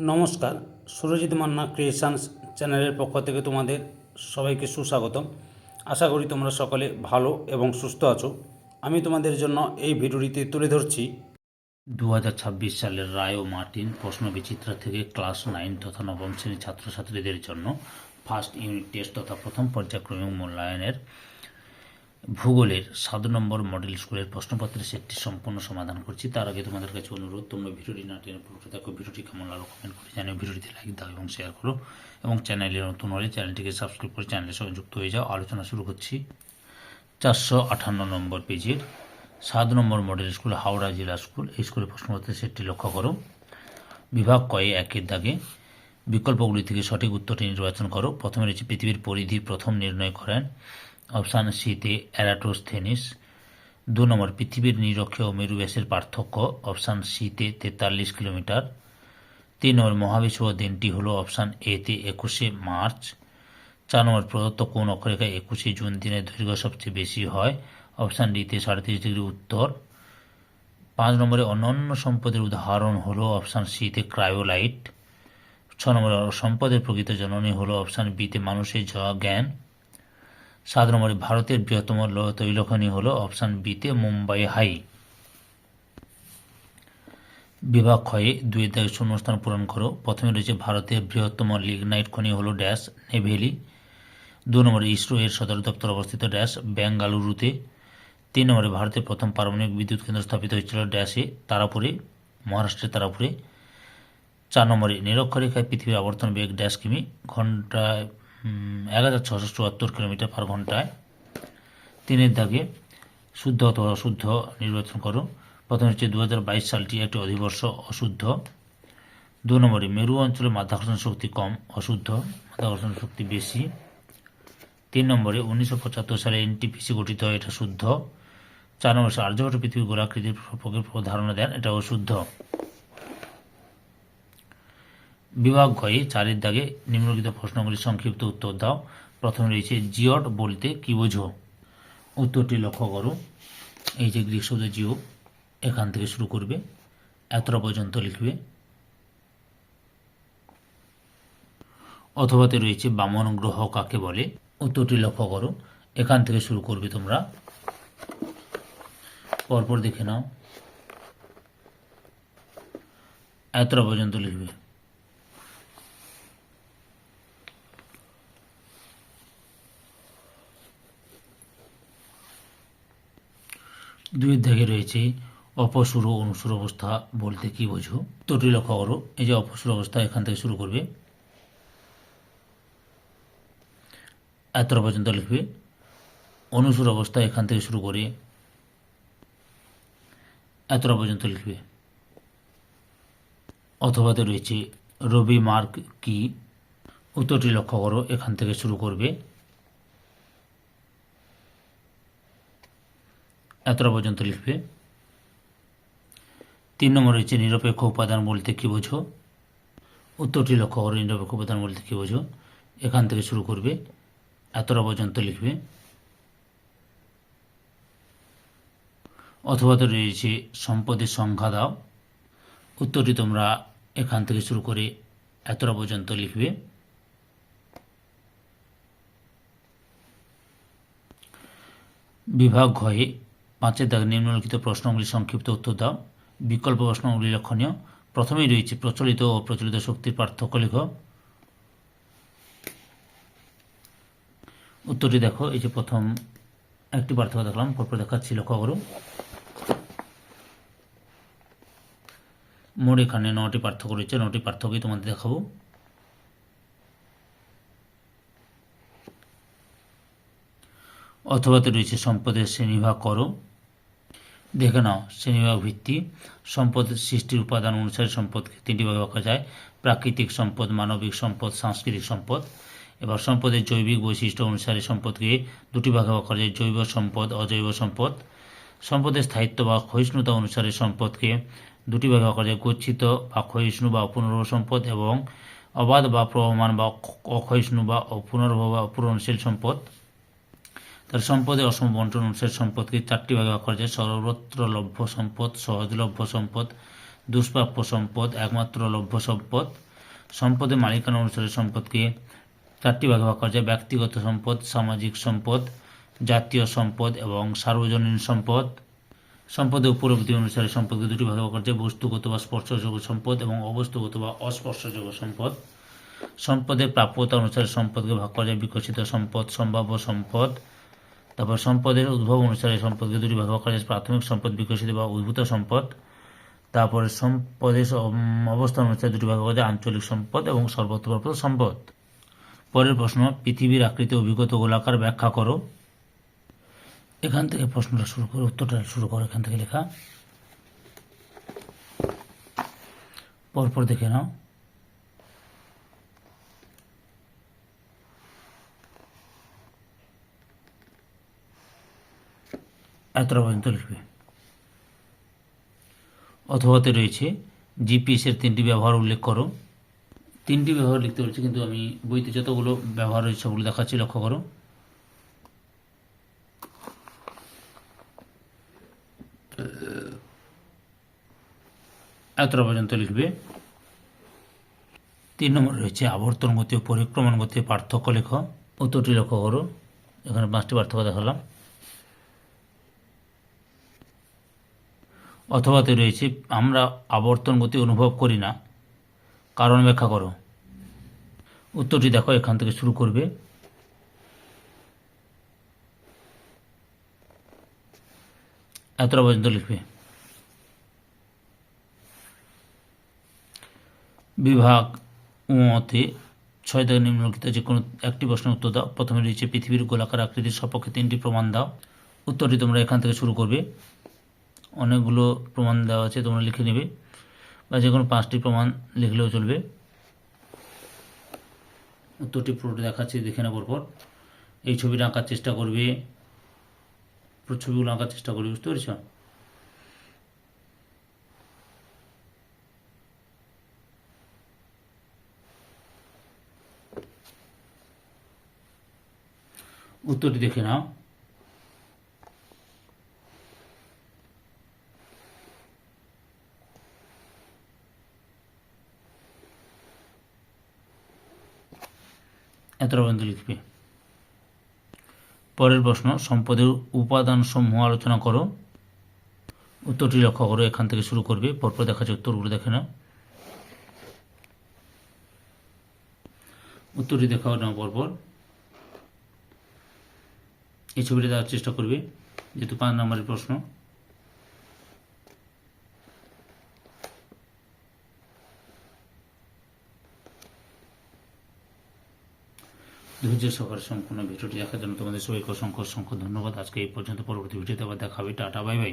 নমস্কার, সুরজিৎ মান্না ক্রিয়েশনস চ্যানেলের পক্ষ থেকে তোমাদের সবাইকে সুস্বাগতম। আশা করি তোমরা সকলে ভালো এবং সুস্থ আছো। আমি তোমাদের জন্য এই ভিডিওটিতে তুলে ধরছি 2026 সালের রায় ও মার্টিন প্রশ্নবিচিত্রা থেকে ক্লাস 9 তথা নবম শ্রেণীর ছাত্রছাত্রীদের জন্য ফার্স্ট ইউনিট টেস্ট তথা প্রথম পর্যায়ক্রমিক মূল্যায়নের ভূগোলের 7 নম্বর মডেল স্কুলের প্রশ্নপত্রের সেটটি সম্পূর্ণ সমাধান করছি। তার আগে তোমাদের কাছে অনুরোধ, তোমরা ভিডিওটি না টেনে পুরোটা দেখো। ভিডিওটি কেমন লাগলো কমেন্ট করে জানিও, ভিডিওটিতে লাইক দাও এবং শেয়ার করো, এবং চ্যানেলে নতুন হলে চ্যানেলটিকে সাবস্ক্রাইব করে চ্যানেলের সঙ্গে যুক্ত হয়ে যাও। আলোচনা শুরু করছি 458 নম্বর পেজের 7 নম্বর মডেল স্কুল হাওড়া জেলা স্কুল। এই স্কুলের প্রশ্নপত্রের সেটটি লক্ষ্য করো। বিভাগ কয়ে একের দাগে বিকল্পগুলি থেকে সঠিক উত্তরটি নির্বাচন করো। প্রথমে রয়েছে পৃথিবীর পরিধি প্রথম নির্ণয় করেন, অপশান সিতে এরাটোস্থেনিস। 2 নম্বর পৃথিবীর নিরক্ষীয় ও মেরু ব্যাসের পার্থক্য, অপশান সিতে 43 কিলোমিটার। 3 নম্বর মহাবিশ্ব দিনটি হলো, অপশান এতে 21শে মার্চ। 4 নম্বর প্রদত্ত কোন অক্ষরেখায় 21শে জুন দিনের দৈর্ঘ্য সবচেয়ে বেশি হয়, অপশান ডিতে 37 ডিগ্রি উত্তর। 5 নম্বরে অন্যান্য সম্পদের উদাহরণ হলো, অপশান সিতে ক্রায়োলাইট। 6 নম্বরে সম্পদের প্রকৃত জননী হলো, অপশান বিতে মানুষের জ্ঞান। 7 নম্বরে ভারতের বৃহত্তম তৈলখনি হলো, অপশান বিতে মুম্বাই হাই। বিভাগ ক্ষয়ে 2 দাগে শূন্যস্থান পূরণ করো। প্রথমে রয়েছে ভারতের বৃহত্তম লিগনাইট খনি হলো ড্যাশ নেভেলি। 2 নম্বরে ইসরো এর সদর দপ্তর অবস্থিত ড্যাশ বেঙ্গালুরুতে। 3 নম্বরে ভারতের প্রথম পারমাণবিক বিদ্যুৎ কেন্দ্র স্থাপিত হয়েছিল ড্যাশে তারাপুরে, মহারাষ্ট্রের তারাপুরে। 4 নম্বরে নিরক্ষরেখায় পৃথিবীর আবর্তন বেগ ড্যাশ কিমি, ঘন্টায় 1674 কিলোমিটার পার ঘন্টায়। 3 দাগে শুদ্ধ অথবা অশুদ্ধ নির্বাচন করো। প্রথমে হচ্ছে 2022 সালটি একটি অধিবর্ষ, অশুদ্ধ। 2 নম্বরে মেরু অঞ্চলে মাধ্যাকর্ষণ শক্তি কম, অশুদ্ধ, মাধ্যাকর্ষণ শক্তি বেশি। 3 নম্বরে 1975 সালে এনটিপিসি গঠিত হয়, এটা শুদ্ধ। 4 নম্বরে আর্যভট্ট পৃথিবীর গোলাকৃতির ধারণা দেন, এটা অশুদ্ধ। বিভাগ ঘয়ে 4 দাগে নিম্নলিখিত প্রশ্নগুলির সংক্ষিপ্ত উত্তর দাও। প্রথমে রয়েছে জিওড বলতে কি বোঝো। উত্তরটি লক্ষ্য করো। এই যে গ্রিক শব্দ জিও, এখান থেকে শুরু করবে, এতটা পর্যন্ত লিখবে। অথবাতে রয়েছে বামন গ্রহ কাকে বলে। উত্তরটি লক্ষ্য করো, এখান থেকে শুরু করবে, তোমরা পরপর দেখে নাও, এতটা পর্যন্ত লিখবে। দুই দাগে রয়েছে অপসুর ও অনুসুর অবস্থা বলতে কি বোঝো। উত্তরটি লক্ষ্য করো। এই যে অপসুর অবস্থা, এখান থেকে শুরু করবে, এতটা পর্যন্ত লিখবে। অনুসুর অবস্থা এখান থেকে শুরু করে এতটা পর্যন্ত লিখবে। অথবাতে রয়েছে রবি মার্ক কি। উত্তরটি লক্ষ্য করো, এখান থেকে শুরু করবে, এতটা পর্যন্ত লিখবে। 3 নম্বর রয়েছে নিরপেক্ষ উপাদান বলতে কি বোঝো। উত্তরটি লক্ষ্য করো, নিরপেক্ষ উপাদান বলতে কি বোঝো, এখান থেকে শুরু করবে, এতটা পর্যন্ত লিখবে। অথবাতে রয়েছে সম্পদের সংখ্যা দাও। উত্তরটি তোমরা এখান থেকে শুরু করে এতটা পর্যন্ত লিখবে। বিভাগ ঘয়ে 5 দাগ নিম্নলিখিত প্রশ্নগুলি সংক্ষিপ্ত উত্তর দাও। বিকল্প প্রশ্নগুলি লক্ষণীয়। প্রথমেই রয়েছে প্রচলিত ও প্রচলিত শক্তির পার্থক্য লেখ। উত্তরটি দেখো, এই যে প্রথম একটি পার্থক্য দেখলাম, পরপর দেখাচ্ছি, লক্ষ্য করো। মোট এখানে 9টি পার্থক্য রয়েছে, 9টি পার্থক্যই তোমাদের দেখাবো। অথবাতে রয়েছে সম্পদের শ্রেণীভাগ করো। দেখে নাও, শ্রেণীভাগ ভিত্তি। সম্পদের সৃষ্টির উপাদান অনুসারে সম্পদকে 3টি ভাগে ভাগ করা যায়: প্রাকৃতিক সম্পদ, মানবিক সম্পদ, সাংস্কৃতিক সম্পদ। এবার সম্পদের জৈবিক বৈশিষ্ট্য অনুসারে সম্পদকে 2টি ভাগে ভাগ করা যায়: জৈব সম্পদ, অজৈব সম্পদ। সম্পদের স্থায়িত্ব বা ক্ষয়িষ্ণুতা অনুসারে সম্পদকে 2টি ভাগে ভাগ করা যায়: গচ্ছিত বা ক্ষয়িষ্ণু বা পুনর্ভব সম্পদ এবং অবাধ বা প্রবহমান বা অক্ষয়িষ্ণু বা পুনর্ভব বা অপূরণশীল সম্পদ। তার সম্পদের অসম বন্টন অনুসারে সম্পদকে 4টি ভাগে ভাগ করা যায়: সর্বত্র লভ্য সম্পদ, সহজলভ্য সম্পদ, দুষ্প্রাপ্য সম্পদ, একমাত্র লভ্য সম্পদ। সম্পদের মালিকানা অনুসারে সম্পদকে চারটি ভাগে ভাগ করা যায়: ব্যক্তিগত সম্পদ, সামাজিক সম্পদ, জাতীয় সম্পদ এবং সার্বজনীন সম্পদ। সম্পদের উপলব্ধি অনুসারে সম্পদকে দুটি ভাগে ভাগ করা যায়: বস্তুগত বা স্পর্শযোগ্য সম্পদ এবং অবস্তুগত বা অস্পর্শযোগ্য সম্পদ। সম্পদের প্রাপ্যতা অনুসারে সম্পদকে ভাগ করা যায়: বিকশিত সম্পদ, সম্ভাব্য সম্পদ। তারপর সম্পদের উদ্ভব অনুসারে সম্পদকে দুটি ভাগে ভাগ করা যায়: প্রাথমিক সম্পদ, বিকশিত বা উদ্ভূত সম্পদ। তারপরে সম্পদের অবস্থান অনুসারে দুটি ভাগে ভাগ করা যায়: আঞ্চলিক সম্পদ এবং সর্বত্রব্যাপী সম্পদ। পরের প্রশ্ন, পৃথিবীর আকৃতি অভিগত গোলাকার ব্যাখ্যা করো। এখান থেকে প্রশ্নটা শুরু করো, উত্তরটা শুরু করো এখান থেকে লেখা। পরপর দেখে নাও। এতটা পর্যন্ত লিখবে। অথবাতে রয়েছে জিপিএস এর 3টি ব্যবহার উল্লেখ করো। 3টি ব্যবহার লিখতে বলছে, কিন্তু আমি বইতে যতগুলো ব্যবহার রয়েছে সেগুলো দেখাচ্ছি, লক্ষ্য করো। এতটা পর্যন্ত লিখবে। 3 নম্বর রয়েছে আবর্তন গতি ও পরিক্রমণ গতির পার্থক্য লেখ। উত্তরটি লক্ষ্য করো, এখানে 5টি পার্থক্য দেখালাম। অথবাতে রয়েছে আমরা আবর্তন গতি অনুভব করি না, কারণ ব্যাখ্যা করো। উত্তরটি দেখো, এখান থেকে শুরু করবে। এতটা পর্যন্ত লিখবে। বিভাগ মতে 6 থেকে নিম্নলিখিত যে কোনো একটি প্রশ্নের উত্তর দাও। প্রথমে রয়েছে পৃথিবীর গোলাকার আকৃতির সপক্ষে 3টি প্রমাণ দাও। উত্তরটি তোমরা এখান থেকে শুরু করবে। অনেকগুলো প্রমাণ দেওয়া আছে, তোমরা লিখে নেবে, বা যে কোনো 5টি প্রমাণ লিখলেও চলবে। উত্তরটি পুরোটা দেখাচ্ছি, দেখে নেওয়ার পর এই ছবিটা আঁকার চেষ্টা করবে, ছবিগুলো আঁকার চেষ্টা করবে, বুঝতে পেরেছ? উত্তরটি দেখে নাও। এতটা পর্যন্ত লিখবে। পরের প্রশ্ন, সম্পদের উপাদান সমূহ আলোচনা করো। উত্তরটি লক্ষ্য করো, এখান থেকে শুরু করবে, পরপর দেখাচ্ছে উত্তরগুলো দেখে নাও। উত্তরটি দেখাও না পরপর। এই ছবিটা দেওয়ার চেষ্টা করবে, যেহেতু 5 নম্বরের প্রশ্ন। ধৈর্য সহকারে সম্পূর্ণ ভিডিওটি দেখার জন্য তোমাদের সবাইকে অসংখ্য অসংখ্য ধন্যবাদ। আজকে এই পর্যন্ত, পরবর্তী ভিডিওতে আবার দেখা হবে। Tata, bye bye.